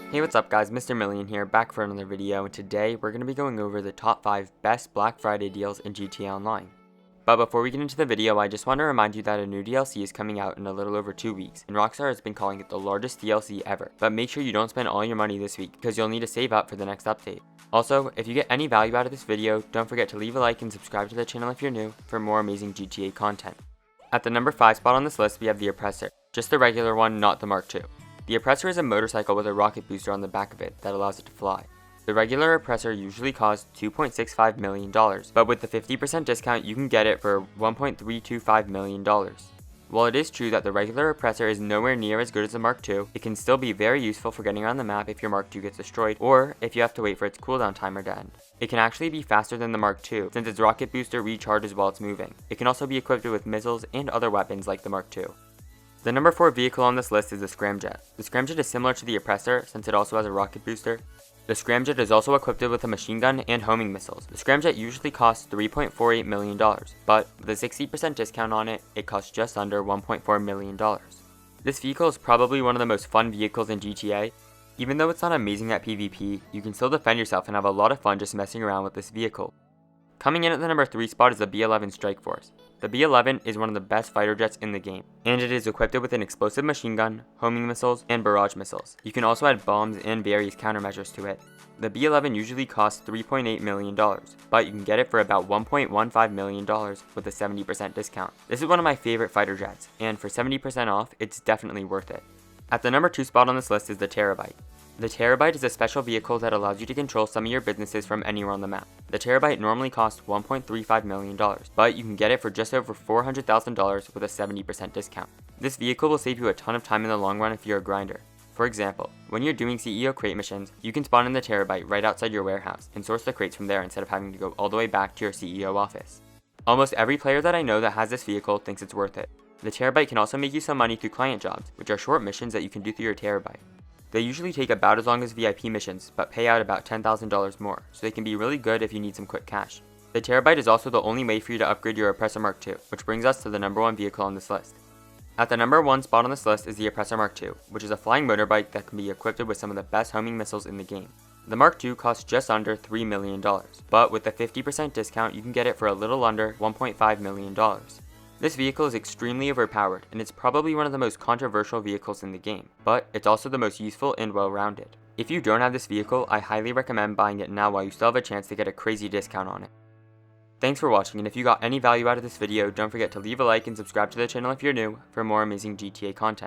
Hey, what's up guys, Mr. Million here, back for another video, and today we're going to be going over the top 5 best Black Friday deals in GTA Online. But before we get into the video, I just want to remind you that a new DLC is coming out in a little over 2 weeks, and Rockstar has been calling it the largest DLC ever. But make sure you don't spend all your money this week, because you'll need to save up for the next update. Also, if you get any value out of this video, don't forget to leave a like and subscribe to the channel if you're new, for more amazing GTA content. At the number 5 spot on this list, we have the Oppressor, just the regular one, not the Mark II. The Oppressor is a motorcycle with a rocket booster on the back of it that allows it to fly. The regular Oppressor usually costs $2.65 million, but with the 50% discount you can get it for $1.325 million. While it is true that the regular Oppressor is nowhere near as good as the Mark II, it can still be very useful for getting around the map if your Mark II gets destroyed, or if you have to wait for its cooldown timer to end. It can actually be faster than the Mark II, since its rocket booster recharges while it's moving. It can also be equipped with missiles and other weapons like the Mark II. The number 4 vehicle on this list is the Scramjet. The Scramjet is similar to the Oppressor since it also has a rocket booster. The Scramjet is also equipped with a machine gun and homing missiles. The Scramjet usually costs $3.48 million, but with a 60% discount on it, it costs just under $1.4 million. This vehicle is probably one of the most fun vehicles in GTA. Even though it's not amazing at PvP, you can still defend yourself and have a lot of fun just messing around with this vehicle. Coming in at the number 3 spot is the B-11 Strikeforce. The B-11 is one of the best fighter jets in the game, and it is equipped with an explosive machine gun, homing missiles, and barrage missiles. You can also add bombs and various countermeasures to it. The B-11 usually costs $3.8 million, but you can get it for about $1.15 million with a 70% discount. This is one of my favorite fighter jets, and for 70% off, it's definitely worth it. At the number 2 spot on this list is the Terrobyte. The Terrobyte is a special vehicle that allows you to control some of your businesses from anywhere on the map. The Terrobyte normally costs $1.35 million, but you can get it for just over $400,000 with a 70% discount. This vehicle will save you a ton of time in the long run if you're a grinder. For example, when you're doing CEO crate missions, you can spawn in the Terrobyte right outside your warehouse and source the crates from there instead of having to go all the way back to your CEO office. Almost every player that I know that has this vehicle thinks it's worth it. The Terrobyte can also make you some money through client jobs, which are short missions that you can do through your Terrobyte. They usually take about as long as VIP missions, but pay out about $10,000 more, so they can be really good if you need some quick cash. The Terrobyte is also the only way for you to upgrade your Oppressor Mark II, which brings us to the number 1 vehicle on this list. At the number 1 spot on this list is the Oppressor Mark II, which is a flying motorbike that can be equipped with some of the best homing missiles in the game. The Mark II costs just under $3 million, but with a 50% discount you can get it for a little under $1.5 million. This vehicle is extremely overpowered, and it's probably one of the most controversial vehicles in the game, but it's also the most useful and well-rounded. If you don't have this vehicle, I highly recommend buying it now while you still have a chance to get a crazy discount on it. Thanks for watching, and if you got any value out of this video, don't forget to leave a like and subscribe to the channel if you're new for more amazing GTA content.